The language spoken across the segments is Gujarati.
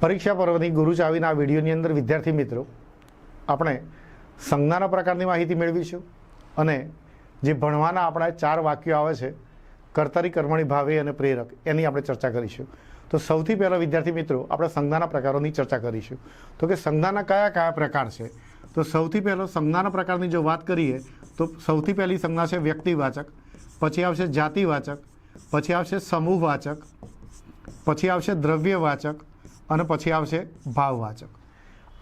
પરીક્ષા પર્વની ગુરુ ચાવીના આ વિડીયોની અંદર વિદ્યાર્થી મિત્રો આપણે સંજ્ઞાના પ્રકારની માહિતી મેળવીશું અને જે ભણવાના આપણા 4 વાક્યો આવે છે કર્તારી, કર્મણી, ભાવે અને પ્રેરક એની આપણે ચર્ચા કરીશું। તો સૌથી પહેલાં વિદ્યાર્થી મિત્રો આપણે સંજ્ઞાના પ્રકારોની ચર્ચા કરીશું। તો કે સંજ્ઞાના કયા કયા પ્રકાર છે? તો સૌથી પહેલો સંજ્ઞાના પ્રકારની જો વાત કરીએ તો સૌથી પહેલી સંજ્ઞા છે વ્યક્તિવાચક, પછી આવશે જાતિવાચક, પછી આવશે સમૂહવાચક, પછી આવશે દ્રવ્યવાચક અને પછી આવશે ભાવવાચક।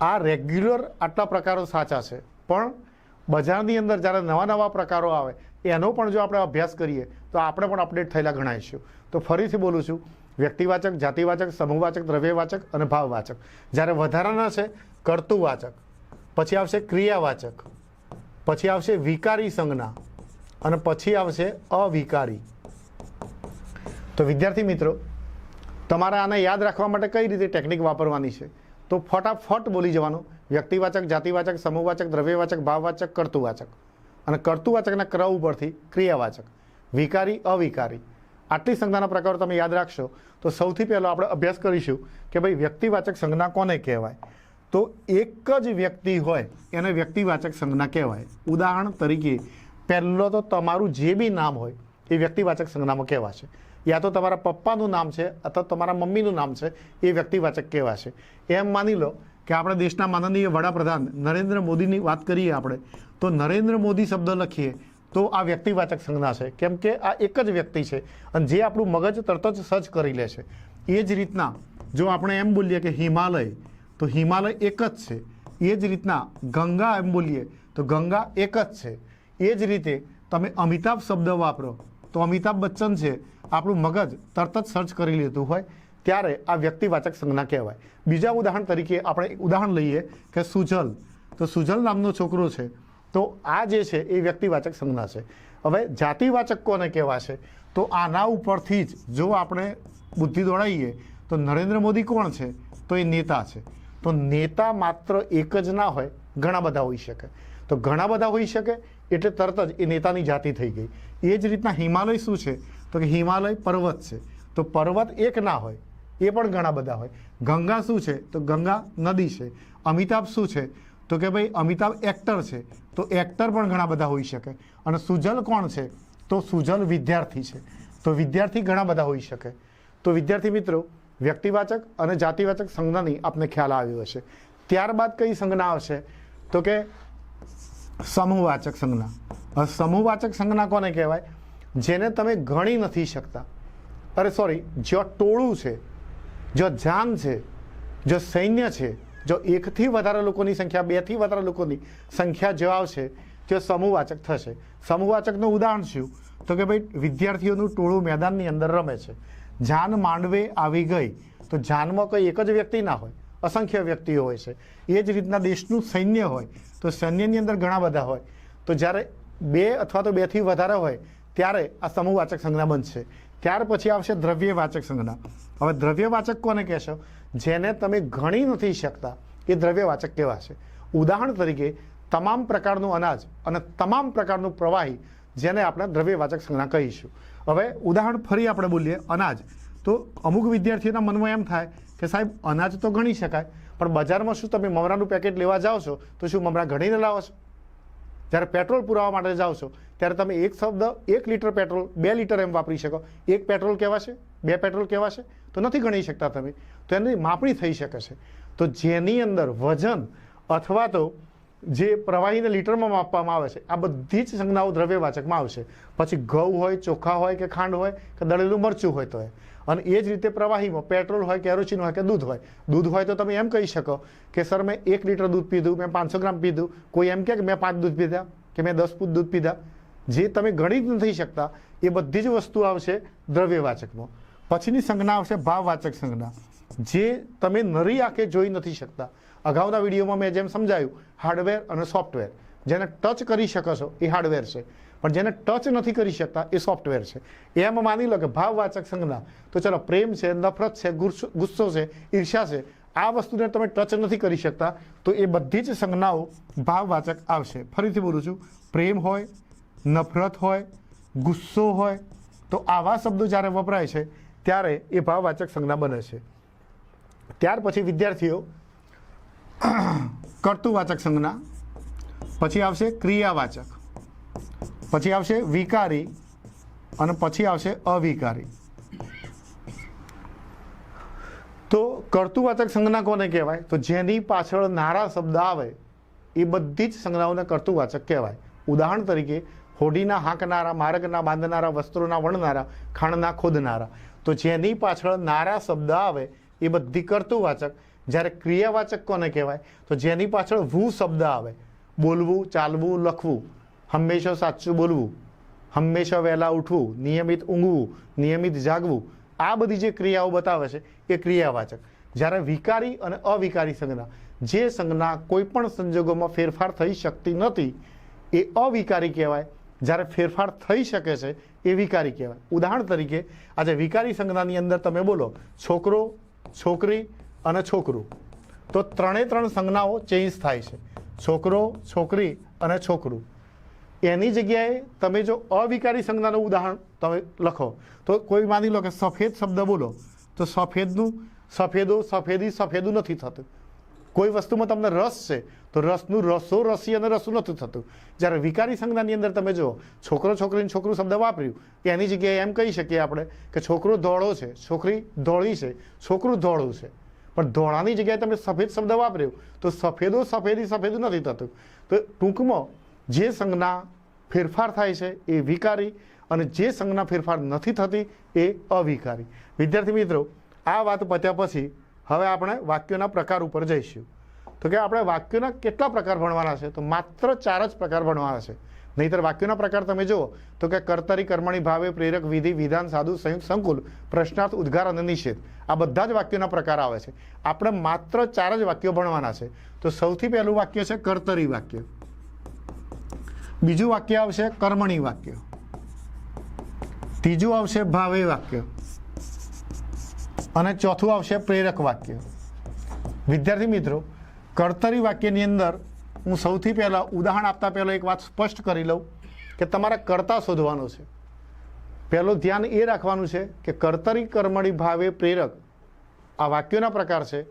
આ રેગ્યુલર આટલા પ્રકારો સાચા છે, પણ બજારની અંદર જ્યારે નવા નવા પ્રકારો આવે એનો પણ જો આપણે અભ્યાસ કરીએ તો આપણે પણ અપડેટ થયેલા ગણાઈશું। તો ફરીથી બોલું છું, વ્યક્તિવાચક, જાતિવાચક, સમૂહવાચક, દ્રવ્યવાચક અને ભાવવાચક। જ્યારે વધારાના છે કર્તુવાચક, પછી આવશે ક્રિયાવાચક, પછી આવશે વિકારી સંજ્ઞા અને પછી આવશે અવિકારી। તો વિદ્યાર્થી મિત્રો તમારે આને યાદ રાખવા માટે કઈ રીતે ટેકનિક વાપરવાની છે? તો ફટાફટ બોલી જવાનું, વ્યક્તિવાચક, જાતિવાચક, સમૂહવાચક, દ્રવ્યવાચક, ભાવવાચક, કર્તુવાચક અને કર્તુવાચકના ક્ર ઉપરથી ક્રિયાવાચક, વિકારી, અવિકારી। આટલી સંજ્ઞાના પ્રકારો તમે યાદ રાખશો તો સૌથી પહેલો આપણે અભ્યાસ કરીશું કે ભાઈ વ્યક્તિવાચક સંજ્ઞા કોને કહેવાય? તો એક જ વ્યક્તિ હોય એને વ્યક્તિવાચક સંજ્ઞા કહેવાય। ઉદાહરણ તરીકે પહેલો તો તમારું જે બી નામ હોય એ વ્યક્તિવાચક સંજ્ઞામાં કહેવાશે, યા તો તમારા પપ્પાનું નામ છે અથવા તમારા મમ્મીનું નામ છે એ વ્યક્તિવાચક કહેવાશે। એમ માની લો કે આપણે દેશના માનનીય વડાપ્રધાન નરેન્દ્ર મોદીની વાત કરીએ આપણે તો નરેન્દ્ર મોદી શબ્દ લખીએ તો આ વ્યક્તિવાચક સંજ્ઞા છે, કેમ કે આ એક જ વ્યક્તિ છે અને જે આપણું મગજ તરત જ સર્ચ કરી લે છે। એ જ રીતના જો આપણે એમ બોલીએ કે હિમાલય તો હિમાલય એક જ છે, એ જ રીતના ગંગા એમ બોલીએ તો ગંગા એક જ છે। એ જ રીતે તમે અમિતાભ શબ્દ વાપરો તો અમિતાભ બચ્ચન છે, આપણું મગજ તરત જ સર્ચ કરી લેતું હોય ત્યારે આ વ્યક્તિવાચક સંજ્ઞા કહેવાય। બીજા ઉદાહરણ તરીકે આપણે એક ઉદાહરણ લઈએ કે સુજલ, તો સુજલ નામનો છોકરો છે તો આ જે છે એ વ્યક્તિવાચક સંજ્ઞા છે। હવે જાતિવાચક કોને કહેવાશે? તો આના ઉપરથી જ જો આપણે બુદ્ધિ દોડાવીએ તો નરેન્દ્ર મોદી કોણ છે? તો એ નેતા છે। તો નેતા માત્ર એક જ ના હોય, ઘણા બધા હોઈ શકે। તો ઘણા બધા હોઈ શકે એટલે તરત જ એ નેતાની જાતિ થઈ ગઈ। એ જ રીતના હિમાલય શું છે? તો કે હિમાલય પર્વત છે, તો પર્વત એક ના હોય, એ પણ ઘણા બધા હોય। ગંગા શું છે? તો ગંગા નદી છે। અમિતાભ શું છે? તો કે ભાઈ અમિતાભ એક્ટર છે, તો એક્ટર પણ ઘણા બધા હોઈ શકે। અને સુજલ કોણ છે? તો સુજલ વિદ્યાર્થી છે, તો વિદ્યાર્થી ઘણા બધા હોઈ શકે। તો વિદ્યાર્થી મિત્રો વ્યક્તિવાચક અને જાતિવાચક સંજ્ઞાની આપને ખ્યાલ આવ્યો હશે। ત્યારબાદ કઈ સંજ્ઞા આવશે? તો કે સમૂહવાચક સંજ્ઞા। સમૂહવાચક સંજ્ઞા કોને કહેવાય? જેને તમે ગણી નથી શકતા। અરે સોરી, જો ટોળું છે, જો જાન છે, જો સૈન્ય છે, જો એકથી વધારે લોકોની સંખ્યા, બેથી વધારે લોકોની સંખ્યા જો આવશે તે સમૂહવાચક થશે। સમૂહવાચકનું ઉદાહરણ શું? તો કે ભાઈ વિદ્યાર્થીઓનું ટોળું મેદાનની અંદર રમે છે, જાન માંડવે આવી ગઈ, તો જાનમાં કોઈ એક જ વ્યક્તિ ના હોય, અસંખ્ય વ્યક્તિઓ હોય છે। એ જ રીતના દેશનું સૈન્ય હોય તો સૈન્યની અંદર ઘણા બધા હોય, તો જ્યારે 2 અથવા તો 2થી વધારે હોય ત્યારે આ સમૂહવાચક સંજ્ઞા બનશે। ત્યાર પછી આવશે દ્રવ્યવાચક સંજ્ઞા। હવે દ્રવ્યવાચક કોને કહેશો? જેને તમે ગણી નથી શકતા એ દ્રવ્યવાચક કહેવાશે। ઉદાહરણ તરીકે તમામ પ્રકારનું અનાજ અને તમામ પ્રકારનું પ્રવાહી, જેને આપણે દ્રવ્યવાચક સંજ્ઞા કહીશું। હવે ઉદાહરણ ફરી આપણે બોલીએ અનાજ, તો અમુક વિદ્યાર્થીઓના મનમાં એમ થાય કે સાહેબ અનાજ તો ગણી શકાય, પણ બજારમાં શું તમે મમરાનું પેકેટ લેવા જાઓ છો તો શું મમરા ગણીને લાવો છો? જ્યારે પેટ્રોલ પુરાવા માટે જાઓ છો ત્યારે તમે એક શબ્દ 1 લીટર પેટ્રોલ 2 લીટર એમ વાપરી શકો, 1 પેટ્રોલ કહેવાશે, 2 પેટ્રોલ કહેવાશે? તો નથી ગણી શકતા તમે, તો એની માપણી થઈ શકે છે। તો જેની અંદર વજન અથવા તો જે પ્રવાહીને લીટરમાં માપવામાં આવે છે આ બધી જ સંજ્ઞાઓ દ્રવ્યવાચકમાં આવશે। પછી ઘઉં હોય, ચોખા હોય કે ખાંડ હોય કે દળેલું મરચું હોય તો અને એ જ રીતે પ્રવાહીમાં પેટ્રોલ હોય, કેરોસીન હોય કે દૂધ હોય। દૂધ હોય તો તમે એમ કહી શકો કે સર મેં 1 લીટર દૂધ પીધું, મેં 500 ગ્રામ પીધું। કોઈ એમ કહે કે મેં 5 દૂધ પીધા કે મેં 10 પૂત દૂધ પીધા। જે તમે ગણી જ નથી શકતા એ બધી જ વસ્તુ આવશે દ્રવ્યવાચકમાં। પછીની સંજ્ઞા આવશે ભાવવાચક સંજ્ઞા, જે તમે નરી આંખે જોઈ નથી શકતા। અગાઉના વિડીયોમાં મેં જેમ સમજાયું, હાર્ડવેર અને સોફ્ટવેર, જેને ટચ કરી શકો છો એ હાર્ડવેર છે, પણ જેને ટચ નથી કરી શકતા એ સોફ્ટવેર છે। એમ માની લો કે ભાવવાચક સંજ્ઞા, તો ચલો પ્રેમ છે, નફરત છે, ગુસ્સો છે, ઈર્ષ્યા છે, આ વસ્તુને તમે ટચ નથી કરી શકતા તો એ બધી જ સંજ્ઞાઓ ભાવવાચક આવશે। ફરીથી બોલું છું, પ્રેમ હોય, નફરત હોય, ગુસ્સો હોય, તો આવા શબ્દો જ્યારે વપરાય છે ત્યારે એ ભાવવાચક સંજ્ઞા બને છે। ત્યાર પછી વિદ્યાર્થીઓ કર્તૃવાચક સંજ્ઞા, પછી આવશે ક્રિયાવાચક, પછી આવશે વિકારી અને પછી આવશે અવિકારી. તો કર્તૃવાચક સંજ્ઞા કોને કહેવાય? તો જેની પાછળ નારા શબ્દ આવે એ બધી જ સંજ્ઞાઓને કર્તૃવાચક કહેવાય. ઉદાહરણ તરીકે હોડીના હાંકનારા, માર્ગના બાંધનારા, વસ્ત્રોના વણનારા, ખાણના ખોદનારા. તો જેની પાછળ નારા શબ્દ આવે એ બધી કર્તૃવાચક. જ્યારે ક્રિયાવાચક કોને કહેવાય? તો જેની પાછળ વુ શબ્દ આવે, બોલવું, ચાલવું, લખવું, હંમેશા સાચું બોલવું, હંમેશા વહેલા ઉઠવું, નિયમિત ઊંઘવું, નિયમિત જાગવું, આ બધી જે ક્રિયાઓ બતાવે છે એ ક્રિયાવાચક. જ્યારે વિકારી અને અવિકારી સંજ્ઞા, જે સંજ્ઞા કોઈ પણ સંજોગોમાં ફેરફાર થઈ શકતી નથી એ અવિકારી કહેવાય. જ્યારે ફેરફાર થઈ શકે છે એ વિકારી કહેવાય. ઉદાહરણ તરીકે આજે વિકારી સંજ્ઞાની અંદર તમે બોલો છોકરો, છોકરી અને છોકરું, તો ત્રણ સંજ્ઞાઓ ચેન્જ થાય છે, છોકરો, છોકરી અને છોકરું. એની જગ્યાએ તમે જો અવિકારી સંજ્ઞાનું ઉદાહરણ તમે લખો તો કોઈ માની લો કે સફેદ શબ્દ બોલો તો સફેદનું સફેદો, સફેદી, સફેદું નથી થતું. કોઈ વસ્તુમાં તમને રસ છે તો રસનું રસો, રસી અને રસું નથી થતું. જ્યારે વિકારી સંજ્ઞાની અંદર તમે જુઓ છોકરો, છોકરીને છોકરું શબ્દ વાપર્યું એની જગ્યાએ એમ કહી શકીએ આપણે કે છોકરો ધોળો છે, છોકરી ધોળી છે, છોકરું ધોળું છે. પણ ધોળાની જગ્યાએ તમે સફેદ શબ્દ વાપર્યો તો સફેદો, સફેદી, સફેદું નથી થતું. તો ટૂંકમાં જે સંજ્ઞા ફેરફાર થાય છે એ વિકારી અને જે સંજ્ઞા ફેરફાર નથી થતી એ અવિકારી. વિદ્યાર્થી મિત્રો, આ વાત પત્યા પછી હવે આપણે વાક્યોના પ્રકાર ઉપર જઈશું. તો કે આપણે વાક્યોના કેટલા પ્રકાર ભણવાના છે? તો માત્ર 4 જ પ્રકાર ભણવાના છે. નહીંતર વાક્યોના પ્રકાર તમે જુઓ તો કે કર્તરી, કર્મણી, ભાવે, પ્રેરક, વિધિ, વિધાન, સાધુ, સંયુક્ત, સંકુલ, પ્રશ્નાર્થ, ઉદ્ગાર અને નિષેધ, આ બધા જ વાક્યોના પ્રકાર આવે છે. આપણે માત્ર 4 જ વાક્યો ભણવાના છે. તો સૌથી પહેલું વાક્ય છે કર્તરી વાક્ય, બીજું વાક્ય આવશે કર્મણી વાક્ય, ત્રીજું આવશે ભાવે વાક્ય અને ચોથું આવશે પ્રેરક વાક્ય. વિદ્યાર્થી મિત્રો, કર્તરી વાક્યની અંદર હું સૌથી પહેલાં ઉદાહરણ આપતા પહેલાં એક વાત સ્પષ્ટ કરી લઉં કે તમારે કર્તા શોધવાનો છે. પહેલું ધ્યાન એ રાખવાનું છે કે કર્તરી, કર્મણી, ભાવે, પ્રેરક આ વાક્યોના પ્રકાર છે.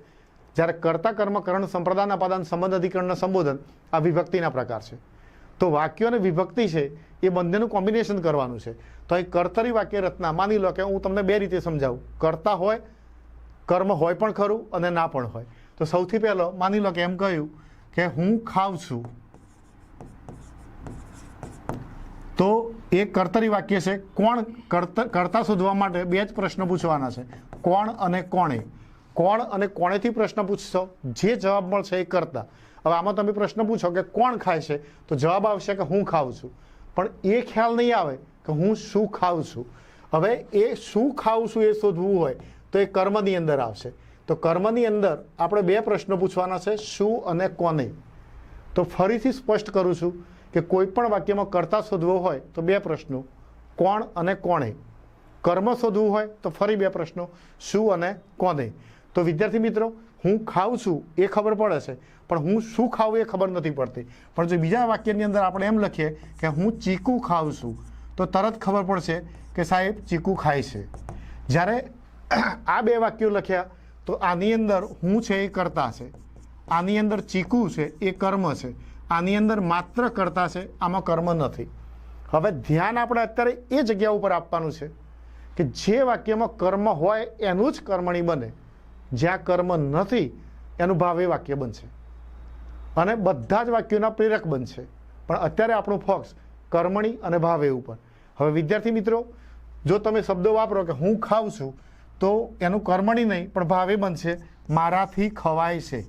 જ્યારે કર્તા, કર્મ, કરણ, સંપ્રદાન, અપાદાન, સંબંધ, અધિકરણ, સંબોધન આ વિભક્તિના પ્રકાર છે. તો વાક્યો અને વિભક્તિ છે એ બંનેનું કોમ્બિનેશન કરવાનું છે. તો અહીં કર્તરી વાક્ય રચના માની લો કે હું તમને 2 રીતે સમજાવું. કર્તા હોય, કર્મ હોય પણ ખરું અને ના પણ હોય. તો સૌથી પહેલો માની લો કે એમ કહ્યું કે હું ખાઉં છું, તો એ કર્તરી વાક્ય છે. કોણ કર્તા શોધવા માટે 2 જ પ્રશ્ન પૂછવાના છે, કોણ અને કોણે. કોણ અને કોણેથી પ્રશ્ન પૂછશો, જે જવાબ મળશે એ કર્તા. હવે આમાં તમે પ્રશ્ન પૂછો કે કોણ ખાય છે તો જવાબ આવશે કે હું ખાઉં છું. પણ એ ખ્યાલ નહીં આવે કે હું શું ખાઉં છું. હવે એ શું ખાઉં છું એ શોધવું હોય તો એ કર્મની અંદર આવશે. તો કર્મની અંદર આપણે 2 પ્રશ્નો પૂછવાના છે, શું અને કોને. તો ફરીથી સ્પષ્ટ કરું છું કે કોઈ પણ વાક્યમાં કર્તા શોધવો હોય તો 2 પ્રશ્નો, કોણ અને કોણે. કર્મ શોધવું હોય તો ફરી 2 પ્રશ્નો, શું અને કોને. તો વિદ્યાર્થી મિત્રો, હું ખાઉં છું એ ખબર પડે છે પણ હું શું ખાવું એ ખબર નથી પડતી. પણ જો બીજા વાક્યની અંદર આપણે એમ લખીએ કે હું ચીકુ ખાઉં છું તો તરત ખબર પડશે કે સાહેબ ચીકુ ખાય છે. જ્યારે આ 2 વાક્યો લખ્યા તો આની અંદર હું છે એ કર્તા છે, આની અંદર ચીકુ છે એ કર્મ છે, આની અંદર માત્ર કર્તા છે, આમાં કર્મ નથી. હવે ધ્યાન આપણે અત્યારે એ જગ્યા ઉપર આપવાનું છે કે જે વાક્યમાં કર્મ હોય એનું જ કર્મણી બને, જ્યાં કર્મ નથી એનું ભાવે વાક્ય બનશે અને બધા જ વાક્યોના પ્રેરક બનશે. પણ અત્યારે આપણું ફોકસ કર્મણી અને ભાવે ઉપર. હવે વિદ્યાર્થી મિત્રો, જો તમે શબ્દો વાપરો કે હું ખાઉં છું તો એનું કર્મણી નહીં પણ ભાવે બનશે, મારાથી ખવાય છે.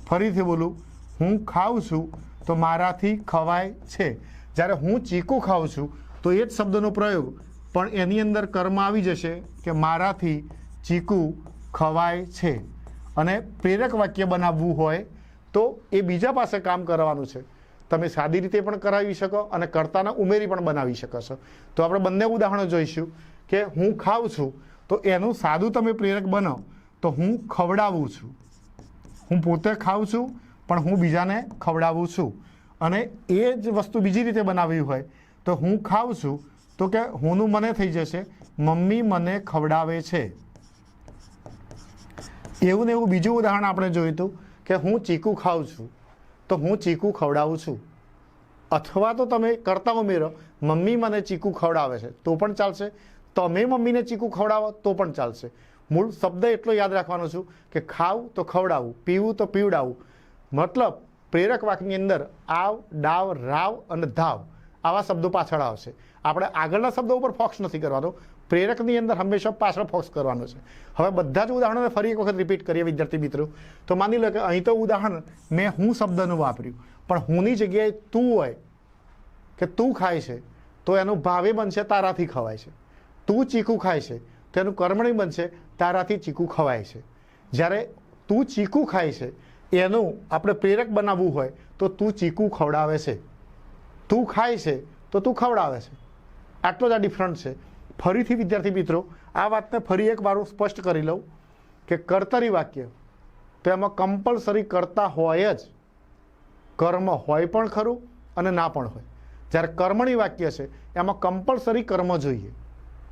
ફરીથી બોલું, હું ખાઉં છું તો મારાથી ખવાય છે. જ્યારે હું ચીકુ ખાઉં છું તો એ જ શબ્દનો પ્રયોગ પણ એની અંદર કર્મ આવી જશે કે મારાથી ચીકુ ખવાય છે. અને પ્રેરક વાક્ય બનાવવું હોય તો એ બીજા પાસે કામ કરવાનું છે. તમે સાદી રીતે પણ કરાવી શકો અને કર્તાના ઉમેરી પણ બનાવી શકો છો. તો આપણે બંને ઉદાહરણો જોઈશું કે હું ખાઉં છું તો એનું સાદું તમે પ્રેરક બનો તો હું ખવડાવું છું. હું પોતે ખાઉં છું પણ હું બીજાને ખવડાવું છું. અને એ જ વસ્તુ બીજી રીતે બનાવવી હોય તો હું ખાઉં છું તો કે હુંનું મને થઈ જશે મમ્મી મને ખવડાવે છે. એવું ને એવું બીજું ઉદાહરણ આપણે જોયું હતું કે હું ચીકુ ખાઉં છું તો હું ચીકુ ખવડાવું છું, અથવા તો તમે કરતા ઉમેરો મમ્મી મને ચીકુ ખવડાવે છે તો પણ ચાલશે, તમે મમ્મીને ચીકુ ખવડાવો તો પણ ચાલશે. મૂળ શબ્દ એટલો યાદ રાખવાનો છું કે ખાવું તો ખવડાવવું, પીવું તો પીવડાવવું. મતલબ પ્રેરક વાક્યની અંદર આવ, ડાવ, રાવ અને ધાવ આવા શબ્દો પાછળ આવશે. આપણે આગળના શબ્દો ઉપર ફોકસ નથી કરવાનો, પ્રેરકની અંદર હંમેશા પાછળ ફોકસ કરવાનો છે. હવે બધા જ ઉદાહરણોને ફરી એક વખત રિપીટ કરીએ વિદ્યાર્થી મિત્રો. તો માની લો કે અહીં તો ઉદાહરણ મેં હું શબ્દનું વાપર્યું, પણ હુંની જગ્યાએ તું હોય કે તું ખાય છે તો એનું ભાવે બનશે તારાથી ખવાય છે. તું ચીકુ ખાય છે તો એનું કર્મણી બનશે તારાથી ચીકુ ખવાય છે. જ્યારે તું ચીકુ ખાય છે એનું આપણે પ્રેરક બનાવવું હોય તો તું ચીકુ ખવડાવે છે, તું ખાય છે તો તું ખવડાવે છે. આટલો જ આ ડિફરન્સ છે. ફરીથી વિદ્યાર્થી મિત્રો આ વાતને ફરી એક વાર સ્પષ્ટ કરી લઉં કે કર્તરી વાક્ય તો એમાં કમ્પલસરી કરતા હોય જ, કર્મ હોય પણ ખરું અને ના પણ હોય. જ્યારે કર્મણી વાક્ય છે એમાં કમ્પલસરી કર્મ જોઈએ.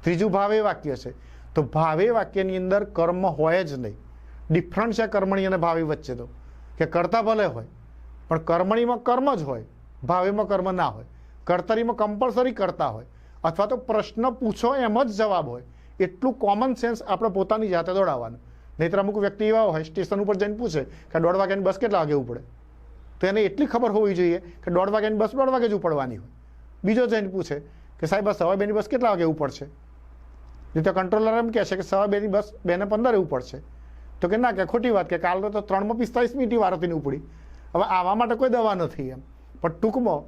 ત્રીજું ભાવે વાક્ય છે તો ભાવે વાક્યની અંદર કર્મ હોય જ નહીં. ડિફરન્સ છે કર્મણી અને ભાવે વચ્ચે તો કે કરતા ભલે હોય પણ કર્મણીમાં કર્મ જ હોય, ભાવેમાં કર્મ ના હોય. કર્તરીમાં કમ્પલસરી કરતા હોય અથવા તો પ્રશ્ન પૂછો એમ જ જવાબ હોય. એટલું કોમન સેન્સ આપણે પોતાની જાતે દોડાવવાનું. નહીંતર અમુક વ્યક્તિ એવા હોય સ્ટેશન ઉપર જઈને પૂછે કે 1:30 વાગ્યાની બસ કેટલા વાગે ઉપડે, તો એને એટલી ખબર હોવી જોઈએ કે 1:30 વાગ્યાની બસ 1:30 વાગે જ ઉપડવાની હોય. બીજો જઈને પૂછે કે સાહેબ 2:15ની બસ કેટલા વાગે ઉપડશે, નહીં તો કંટ્રોલર એમ કહે છે કે 2:15ની બસ 2:15 ઉપડશે, તો કે ના કે ખોટી વાત, કે કાલ તો 3:45 મિનિટ વાર હતી ઉપડી. હવે આવા માટે કોઈ દવા નથી એમ. પણ ટૂંકમાં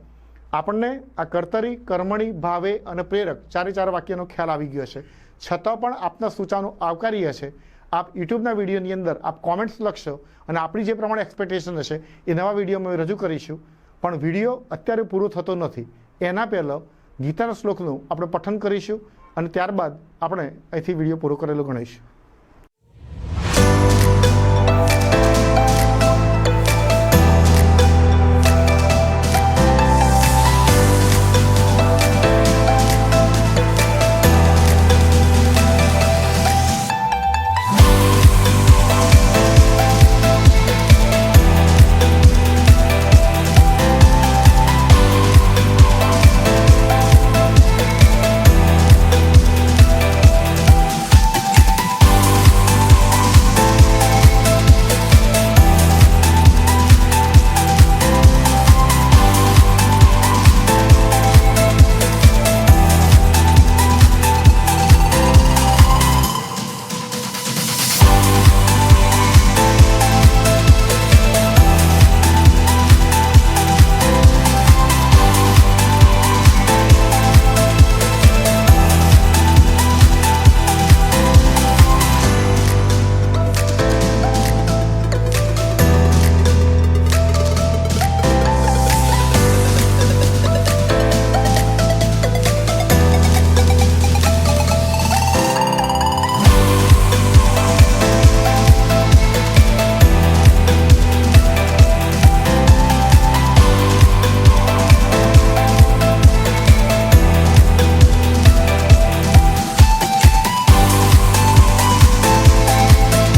આપણને આ કર્તરી, કર્મણી, ભાવે અને પ્રેરક ચારે વાક્યનો ખ્યાલ આવી ગયો છે. છતાં પણ આપના સૂચનો આવકારીએ છે. આપ યુટ્યુબના વિડીયોની અંદર આપ કોમેન્ટ્સ લખશો અને આપણી જે પ્રમાણે એક્સપેક્ટેશન હશે એ નવા વિડીયોમાં રજૂ કરીશું. પણ વિડીયો અત્યારે પૂરો થતો નથી, એના પહેલાં ગીતાના શ્લોકનું આપણે પઠન કરીશું અને ત્યારબાદ આપણે અહીંથી વિડીયો પૂરો કરેલો ગણીશું.